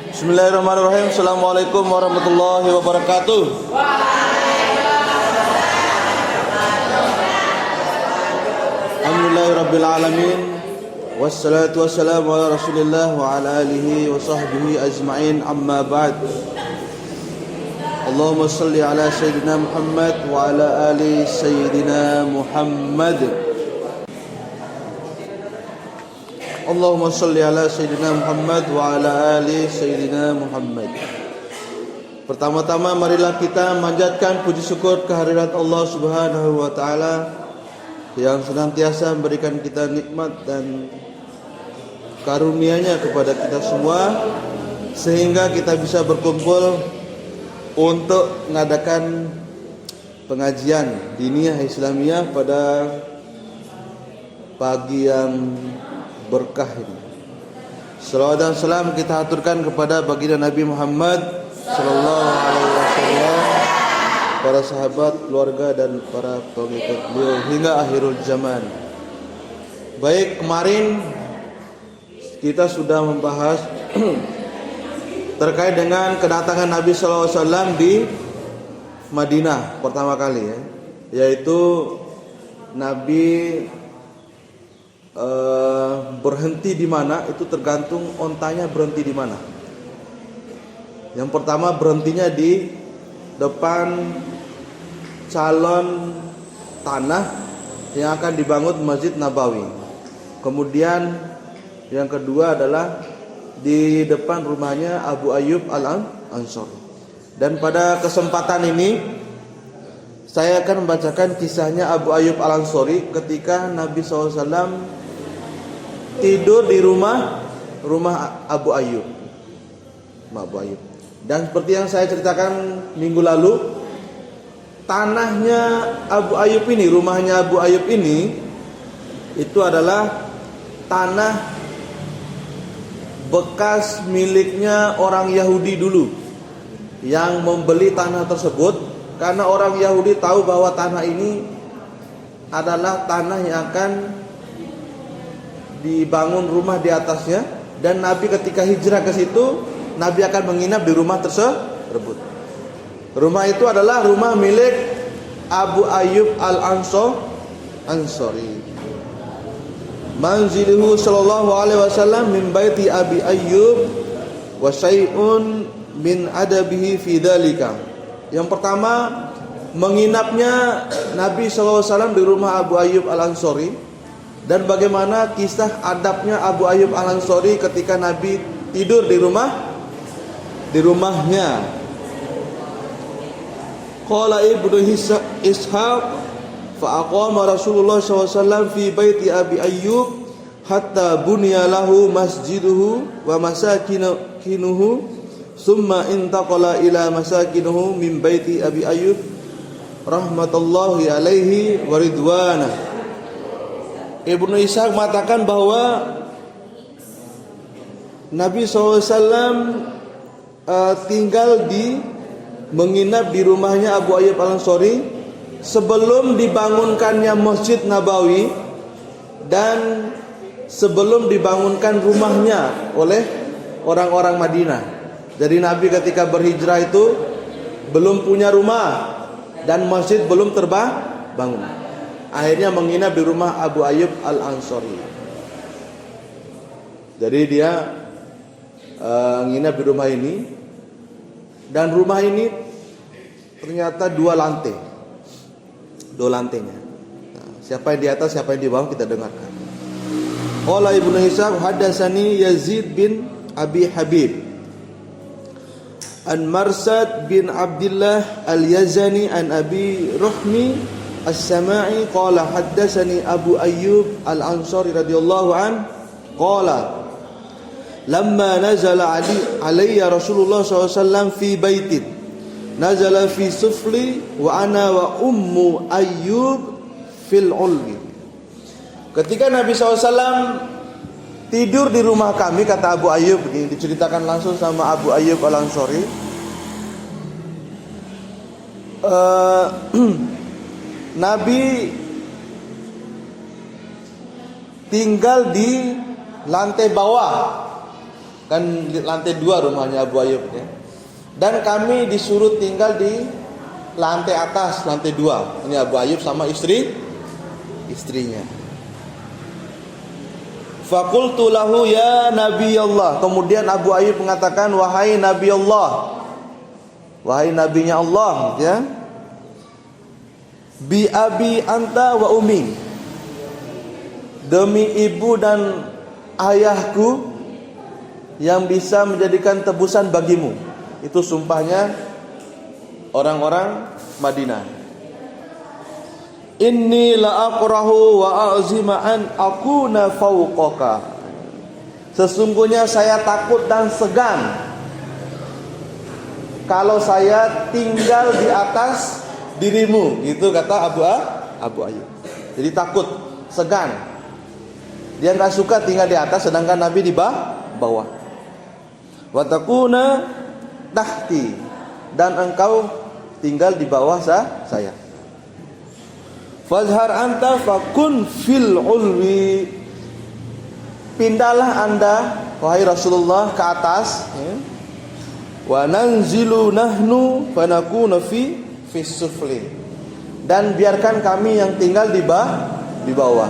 Bismillahirrahmanirrahim. Assalamualaikum warahmatullahi wabarakatuh. Alhamdulillahirabbil alamin. Wassalatu wassalamu ala Rasulillah wa ala alihi wa sahbihi ajma'in. Amma ba'd. Allahumma shalli ala sayyidina Muhammad wa ala ali sayyidina Muhammad. Allahumma shalli ala sayyidina Muhammad wa ala ali sayyidina Muhammad. Pertama-tama marilah kita manjatkan puji syukur kehadirat Allah Subhanahu wa taala yang senantiasa memberikan kita nikmat dan karunia-Nya kepada kita semua sehingga kita bisa berkumpul untuk mengadakan pengajian diniyah Islamiyah pada pagi yang berkah ini. Salawat dan salam kita aturkan kepada baginda Nabi Muhammad sallallahu alaihi wasallam, para sahabat, keluarga dan para pengikut beliau hingga akhirul zaman. Baik, kemarin kita sudah membahas terkait dengan kedatangan Nabi sallallahu alaihi wasallam di Madinah pertama kali yaitu Nabi berhenti di mana itu tergantung ontanya berhenti di mana. Yang pertama berhentinya di depan calon tanah yang akan dibangun Masjid Nabawi. Kemudian yang kedua adalah di depan rumahnya Abu Ayyub Al-Ansari. Dan pada kesempatan ini saya akan membacakan kisahnya Abu Ayyub Al-Ansari ketika Nabi SAW tidur di rumah Abu Ayyub. Dan seperti yang saya ceritakan minggu lalu, tanahnya Abu Ayyub ini, rumahnya Abu Ayyub ini itu adalah tanah bekas miliknya orang Yahudi dulu yang membeli tanah tersebut karena orang Yahudi tahu bahwa tanah ini adalah tanah yang akan dibangun rumah di atasnya, dan Nabi ketika hijrah ke situ Nabi akan menginap di rumah tersebut. Rumah itu adalah rumah milik Abu Ayyub Al-Ansari. Manziluhu sallallahu alaihi wasallam min baiti Abi Ayyub wa syai'un min adabihi fi dzalika. Yang pertama, menginapnya Nabi sallallahu alaihi wasallam di rumah Abu Ayyub Al-Ansari. Dan bagaimana kisah adabnya Abu Ayyub Al-Ansari ketika Nabi tidur di rumahnya. Qala Ibnu Ishaq fa aqama Rasulullah SAW fi baiti Abi Ayyub hatta bunya lahu masjiduhu wa masakinuhu summa intaqala ila masakinuhu min baiti Abi Ayyub rahmatullahi alaihi wa ridwanah. Ibnu Ishaq mengatakan bahwa Nabi SAW tinggal menginap di rumahnya Abu Ayyub Al-Ansari sebelum dibangunkannya Masjid Nabawi dan sebelum dibangunkan rumahnya oleh orang-orang Madinah. Jadi Nabi ketika berhijrah itu belum punya rumah dan masjid belum terbangun. Akhirnya menginap di rumah Abu Ayyub Al-Ansari. Jadi dia menginap di rumah ini, dan rumah ini ternyata dua lantainya. Nah, siapa yang di atas, siapa yang di bawah kita dengarkan. Qala Ibnu Ishaq hadatsani Yazid bin Abi Habib an Marsad bin Abdullah Al-Yazani an Abi Ruhmi As-Sama'i qala haddatsani Abu Ayyub Al-Ansari radhiyallahu an qala lamma nazala alayya Rasulullah SAW fi baitin nazala fi sufli wa ana wa ummu Ayyub fil ulwi. Ketika Nabi SAW tidur di rumah kami, kata Abu Ayyub, ini diceritakan langsung sama Abu Ayyub Al-Ansari. Nabi tinggal di lantai bawah Kan lantai 2 rumahnya Abu Ayyub ya. Dan kami disuruh tinggal di lantai atas, lantai 2. Ini Abu Ayyub sama istrinya. Faqultu lahu ya Nabi Allah. Kemudian Abu Ayyub mengatakan, wahai Nabi Allah, wahai nabinya Allah, ya. Bi abi anta wa ummi. Demi ibu dan ayahku yang bisa menjadikan tebusan bagimu. Itu sumpahnya orang-orang Madinah. Inni la aqrahu wa a'zima an akuna fawqaka. Sesungguhnya saya takut dan segan kalau saya tinggal di atas dirimu. Itu kata Abu Ayyub. Jadi takut, segan. Dia enggak suka tinggal di atas sedangkan Nabi di bawah. Wa takuna tahti, dan engkau tinggal di bawah saya. Fazhar anta fakun fil ulwi. Pindahlah anda wahai Rasulullah ke atas, ya. Wa nanzilu nahnu fanakuna fi sufli. Dan biarkan kami yang tinggal di bawah.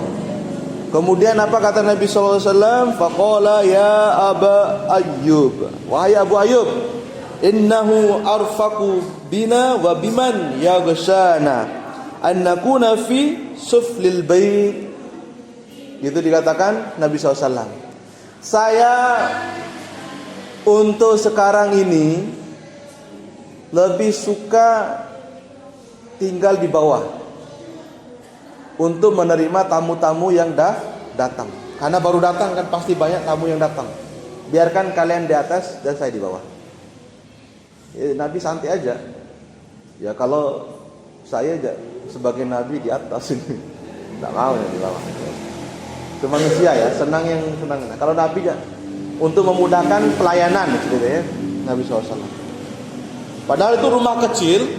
Kemudian apa kata Nabi sallallahu alaihi wasallam? Faqala ya Aba Ayyub. Wahai Abu Ayyub, innahu arfaqu bina wa biman yaghshana an nakuna fi suflil bait. Itu dikatakan Nabi SAW. Saya untuk sekarang ini lebih suka tinggal di bawah untuk menerima tamu-tamu yang datang. Karena baru datang kan pasti banyak tamu yang datang. Biarkan kalian di atas dan saya di bawah. Ya, Nabi santai aja. Ya kalau saya aja sebagai Nabi di atas ini, tidak mau ya di bawah. Itu manusia ya, senang yang senang. Nah, kalau Nabi ya untuk memudahkan pelayanan, gitu ya, Nabi SAW. Padahal itu rumah kecil,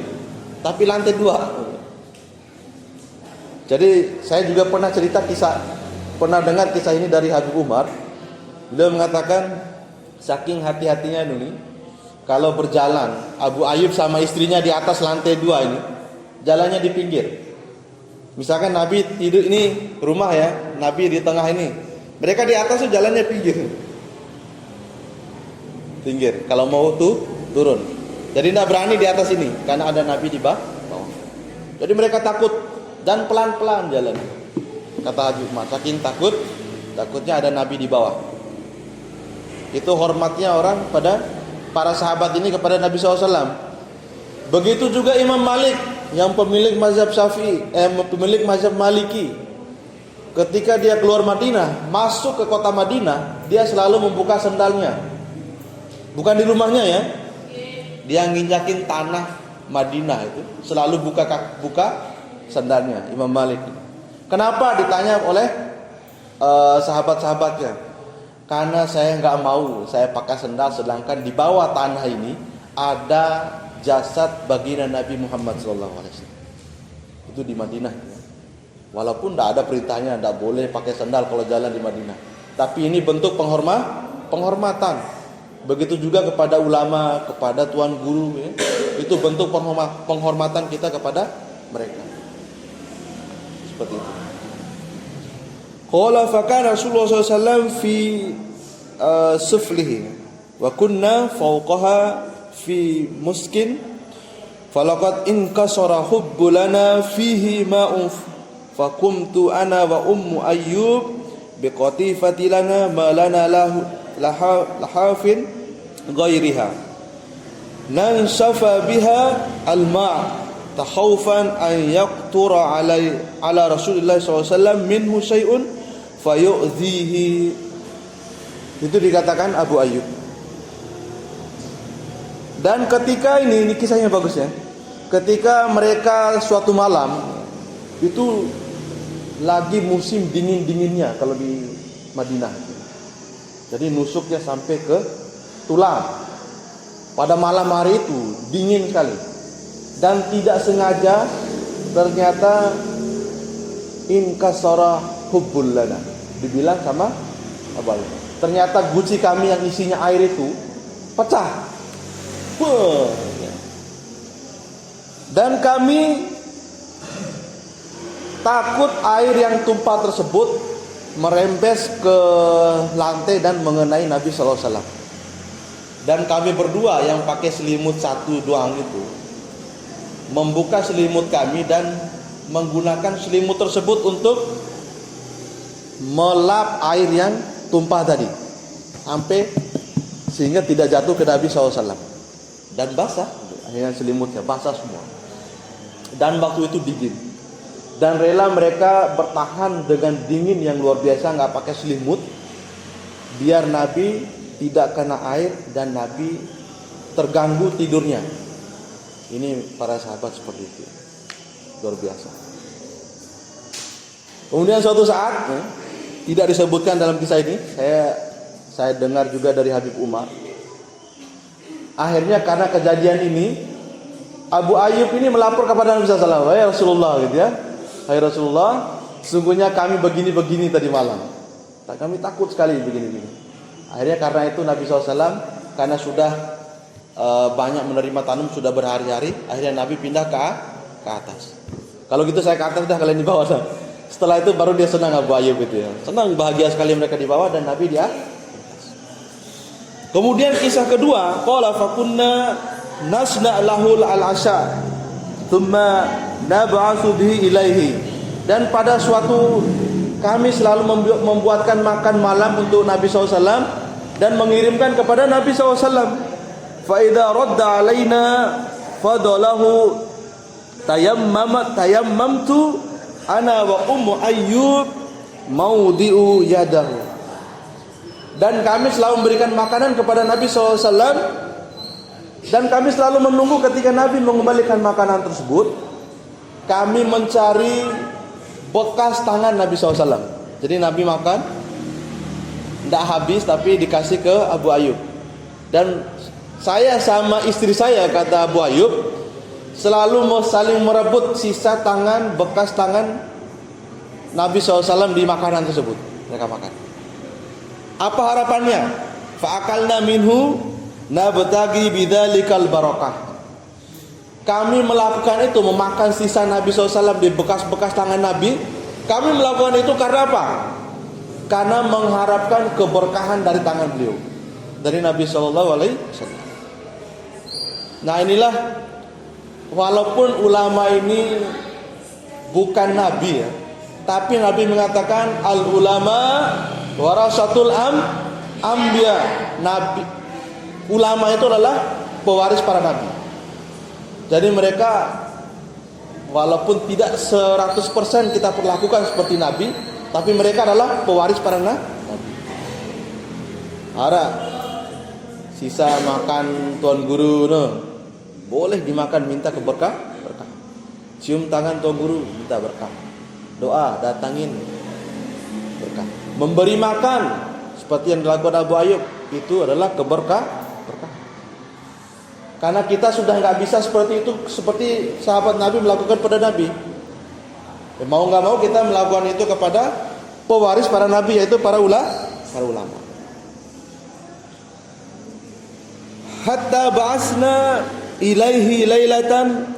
tapi lantai 2. Jadi saya juga pernah dengar kisah ini dari Habib Umar. Beliau mengatakan saking hati-hatinya ini, kalau berjalan Abu Ayyub sama istrinya di atas lantai 2 ini, jalannya di pinggir. Misalkan Nabi tidur ini rumah ya, Nabi di tengah ini. Mereka di atas tuh jalannya pinggir. Kalau mau turun. Jadi tidak berani di atas ini karena ada Nabi di bawah. Jadi mereka takut dan pelan-pelan jalan. Kata Habib Umar, saking takutnya ada Nabi di bawah. Itu hormatnya orang pada para sahabat ini kepada Nabi SAW. Begitu juga Imam Malik yang pemilik mazhab Syafi'i, pemilik mazhab Maliki. Ketika dia keluar Madinah, masuk ke kota Madinah, dia selalu membuka sendalnya. Bukan di rumahnya ya. Dia nginjakin tanah Madinah itu, selalu buka sendalnya Imam Malik. Kenapa? Ditanya oleh sahabat-sahabatnya. Karena saya enggak mau saya pakai sendal sedangkan di bawah tanah ini ada jasad baginda Nabi Muhammad SAW. Itu di Madinah. Walaupun tidak ada perintahnya, tidak boleh pakai sandal kalau jalan di Madinah. Tapi ini bentuk penghormatan. Begitu juga kepada ulama, kepada tuan guru. Ya. Itu bentuk penghormatan kita kepada mereka. Seperti itu. Qala fakana Rasulullah SAW fi suflihi wa kunna fawqaha fi muskin falaqad inkasara hubbu lana fihi ma'un fakumtu ana wa ummu ayyub biqatifati lana ma lana lahafin ghairiha nansafa biha al-ma' takhawfan an yaqtura ala Rasulillah SAW minhu syai'un fayu'dhihi. Itu dikatakan Abu Ayyub. Dan ketika ini kisahnya bagus ya. Ketika mereka suatu malam itu lagi musim dingin-dinginnya kalau di Madinah. Jadi nusuknya sampai ke tulang. Pada malam hari itu dingin sekali. Dan tidak sengaja ternyata inkasara hubbul lana. Dibilang sama Abu Ayyub. ternyata guci kami yang isinya air itu pecah. Dan kami takut air yang tumpah tersebut merembes ke lantai dan mengenai Nabi SAW. Dan kami berdua yang pakai selimut satu doang itu membuka selimut kami dan menggunakan selimut tersebut untuk melap air yang tumpah tadi sampai sehingga tidak jatuh ke Nabi SAW. Dan basah, akhirnya selimutnya basah semua. Dan waktu itu dingin. Dan rela mereka bertahan dengan dingin yang luar biasa, nggak pakai selimut, biar Nabi tidak kena air dan Nabi terganggu tidurnya. Ini para sahabat seperti itu, luar biasa. Kemudian suatu saat, tidak disebutkan dalam kisah ini, saya dengar juga dari Habib Umar. Akhirnya karena kejadian ini, Abu Ayyub ini melapor kepada Nabi SAW, "Wahai Rasulullah," gitu ya. "Hai Rasulullah, sesungguhnya kami begini-begini tadi malam. Kami takut sekali begini-begini." Akhirnya karena itu Nabi SAW, karena sudah banyak menerima tanum, sudah berhari-hari, akhirnya Nabi pindah ke atas. Kalau gitu saya ke atas dah, kalian di bawah dah. Setelah itu baru dia senang, Abu Ayyub itu ya. Senang, bahagia sekali mereka di bawah dan Nabi di atas. Kemudian kisah kedua, qala fakunna nasna lahul al-asha thumma nab'atsu bihi ilaihi. Dan pada suatu kami selalu membuatkan makan malam untuk Nabi SAW dan mengirimkan kepada Nabi SAW. Fa idza radda alaina fadalahu tayammamtu ana wa ummu Ayyub maudi'u yadahu. Dan kami selalu memberikan makanan kepada Nabi SAW, dan kami selalu menunggu ketika Nabi mengembalikan makanan tersebut. Kami mencari bekas tangan Nabi SAW. Jadi Nabi makan tidak habis, tapi dikasih ke Abu Ayyub. Dan saya sama istri saya, kata Abu Ayyub, selalu saling merebut sisa tangan, bekas tangan Nabi SAW di makanan tersebut. Mereka makan. Apa harapannya? Fa'akalna minhu nabtagi bidzalikal barakah. Kami melakukan itu, memakan sisa Nabi SAW di bekas-bekas tangan Nabi. Kami melakukan itu karena apa? Karena mengharapkan keberkahan dari tangan beliau, dari Nabi SAW. Nah inilah, walaupun ulama ini bukan Nabi ya, tapi Nabi mengatakan al ulama warasatul anbiya. Nabi, ulama itu adalah pewaris para nabi. Jadi mereka walaupun tidak 100% kita perlakukan seperti nabi, tapi mereka adalah pewaris para nabi. Ada sisa makan tuan guru, boleh dimakan, minta berkah. Cium tangan tuan guru, minta berkah. Doa, datangin berkah. Memberi makan seperti yang dilakukan Abu Ayyub, itu adalah berkah. Karena kita sudah nggak bisa seperti itu, seperti sahabat Nabi melakukan pada Nabi. Mau nggak mau kita melakukan itu kepada pewaris para Nabi, yaitu para ulama. Hatta ba'asna ilaihi lailatan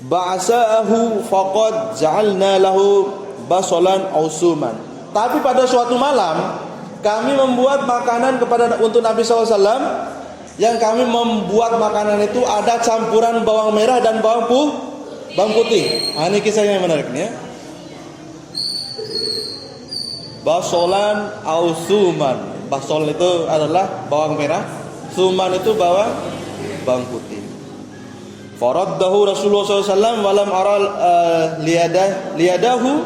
ba'asa'ahu faqad ja'alna lahu basolan ausuman. Tapi pada suatu malam kami membuat makanan untuk Nabi SAW. Yang kami membuat makanan itu ada campuran bawang merah dan bawang putih. Ini kisahnya yang menarik nih ya. Basolan ausuman. Basol itu adalah bawang merah, suman itu bawang putih. Faraddahu Rasulullah SAW walam aral liyadahu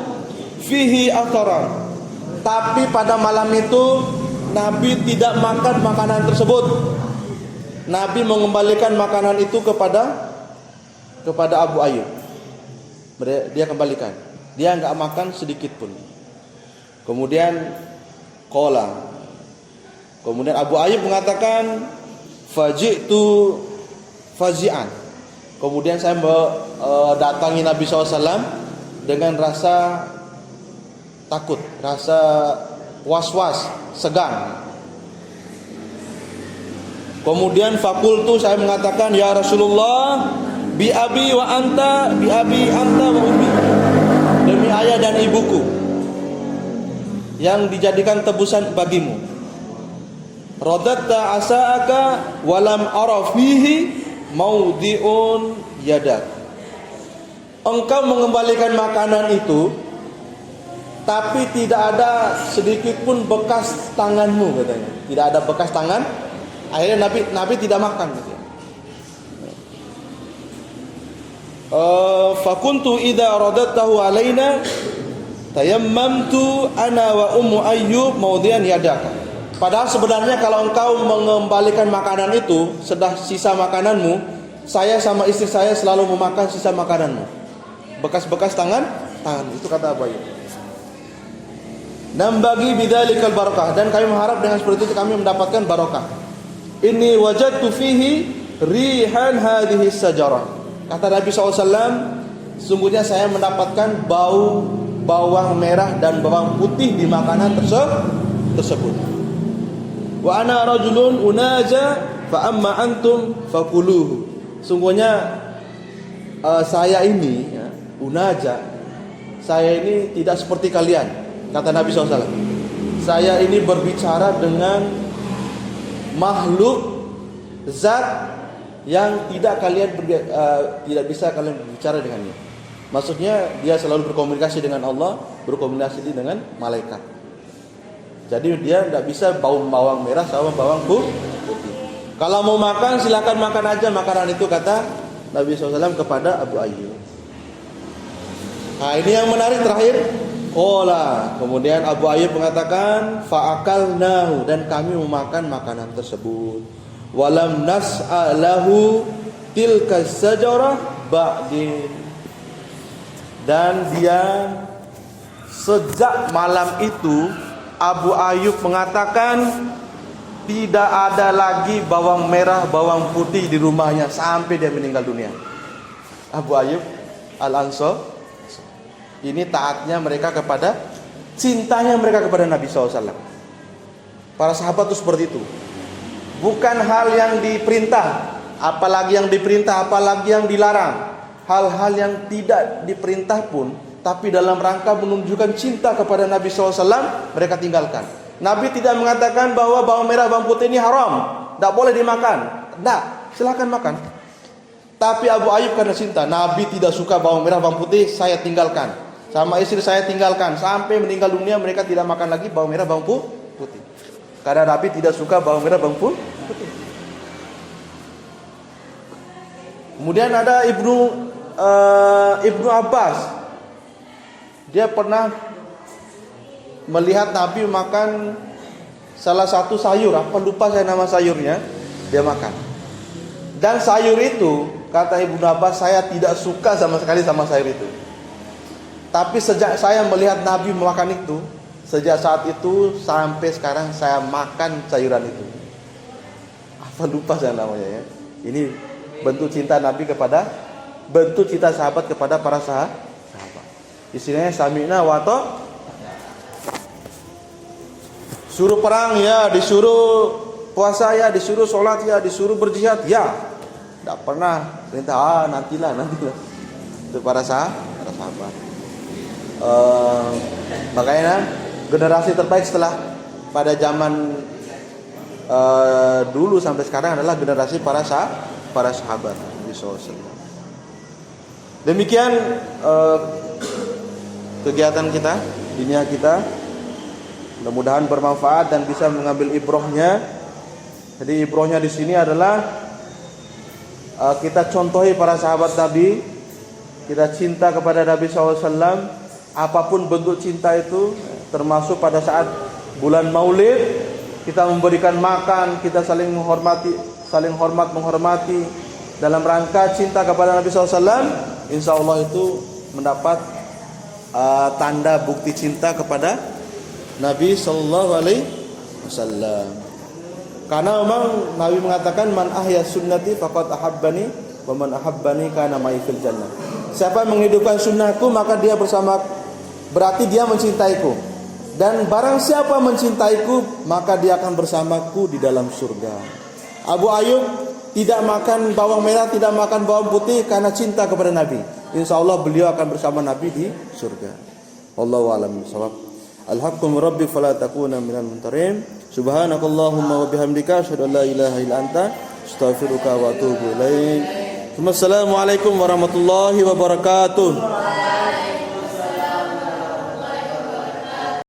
fihi atharan. Tapi pada malam itu Nabi tidak makan makanan tersebut. Nabi mengembalikan makanan itu kepada Abu Ayyub. Dia kembalikan. Dia enggak makan sedikit pun. Kemudian Abu Ayyub mengatakan faji'tu fazi'an. Kemudian saya datangi Nabi SAW dengan rasa takut, rasa was-was, segan. Kemudian fakultu, saya mengatakan, ya Rasulullah, bi abi wa anta, bi abi anta wa ummi, demi ayah dan ibuku yang dijadikan tebusan bagimu. Radatta asa'aka walam ara fihi maudhi'un yadak. Engkau mengembalikan makanan itu, tapi tidak ada sedikit pun bekas tanganmu, katanya. Tidak ada bekas tangan. Akhirnya Nabi tidak makan, gitu. Fakuntu idza radatahu alaina tayammamtu ana wa ummu ayyub maudhi'an yadaka. Padahal sebenarnya kalau engkau mengembalikan makanan itu, sedah sisa makananmu, saya sama istri saya selalu memakan sisa makananmu. Bekas-bekas tangan itu, kata Abu Ayyub. Nambagi bidzalikal barakah, dan kami mengharap dengan seperti itu kami mendapatkan barokah. Inni wajadtu fihi rihan hadhihi sajarah. Kata Nabi SAW, sungguhnya saya mendapatkan bau bawang merah dan bawang putih di makanan tersebut. Wa ana rajulun unaja fa amma antum fakuluhu. Sungguhnya saya ini, ya, unaja, saya ini tidak seperti kalian, kata Nabi SAW. Saya ini berbicara dengan makhluk zat yang tidak bisa kalian berbicara dengannya. Maksudnya dia selalu berkomunikasi dengan Allah, berkomunikasi dengan malaikat. Jadi dia tidak bisa bawang merah sama bawang putih. Kalau mau makan silakan makan aja makanan itu, kata Nabi SAW kepada Abu Ayyub. Nah, ini yang menarik terakhir. Kemudian Abu Ayyub mengatakan fa'akalnahu, dan kami memakan makanan tersebut. Walam nas'alahu tilka sajarah ba'din, dan dia sejak malam itu Abu Ayyub mengatakan tidak ada lagi bawang merah, bawang putih di rumahnya sampai dia meninggal dunia. Abu Ayyub Al-Ansari, ini taatnya mereka kepada, cintanya mereka kepada Nabi SAW. Para sahabat itu seperti itu. Bukan hal yang diperintah, apalagi yang diperintah, apalagi yang dilarang. Hal-hal yang tidak diperintah pun, tapi dalam rangka menunjukkan cinta kepada Nabi SAW, mereka tinggalkan. Nabi tidak mengatakan bahwa bawang merah, bawang putih ini haram, tidak boleh dimakan. Tidak, silakan makan. Tapi Abu Ayyub karena cinta, Nabi tidak suka bawang merah, bawang putih, saya tinggalkan. Sama istri saya tinggalkan, sampai meninggal dunia mereka tidak makan lagi bawang merah, bawang putih. Karena Nabi tidak suka bawang merah, bawang putih. Kemudian ada Ibnu Abbas. Dia pernah melihat Nabi makan salah satu sayur, apa lupa saya nama sayurnya, dia makan. Dan sayur itu, kata Ibnu Abbas, saya tidak suka sama sekali sama sayur itu. Tapi sejak saya melihat Nabi makan itu, sejak saat itu sampai sekarang saya makan sayuran itu. Apa lupa saya namanya, ya. Ini bentuk cinta Nabi kepada, bentuk cinta sahabat kepada para sahabat. Istilahnya sami'na wa ta'. Suruh perang ya, disuruh puasa ya, disuruh sholat ya, disuruh berjihad ya. Tidak pernah perintah nantilah. Itu para sahabat. Makanya generasi terbaik setelah pada zaman dulu sampai sekarang adalah generasi para sahabat. Demikian kegiatan kita, dunia kita. Mudah-mudahan bermanfaat dan bisa mengambil ibrohnya. Jadi ibrohnya di sini adalah kita contohi para sahabat Nabi, kita cinta kepada Nabi SAW. Apapun bentuk cinta itu, termasuk pada saat bulan Maulid, kita memberikan makan, kita saling menghormati, saling menghormati dalam rangka cinta kepada Nabi SAW. Insya Allah itu mendapat tanda bukti cinta kepada Nabi Sallallahu Alaihi Wasallam. Karena memang Nabi mengatakan man ahya sunnati faqad ahabbani wa man ahabbani kana ma'i fil jannah. Siapa yang menghidupkan sunnahku maka dia bersama, berarti dia mencintaiku, Dan barang siapa mencintaiku, maka dia akan bersamaku di dalam surga. Abu Ayyub tidak makan bawang merah, tidak makan bawang putih karena cinta kepada Nabi. Insya Allah beliau akan bersama Nabi di surga. Wallahu a'lam bishawab. Al-haqqu min rabbik fala takuna minal mumtarin. Subhanakallahumma wa bihamdika asyhadu an la ilaha illa anta astaghfiruka wa atubu ilaik. Wassalamualaikum warahmatullahi wabarakatuh.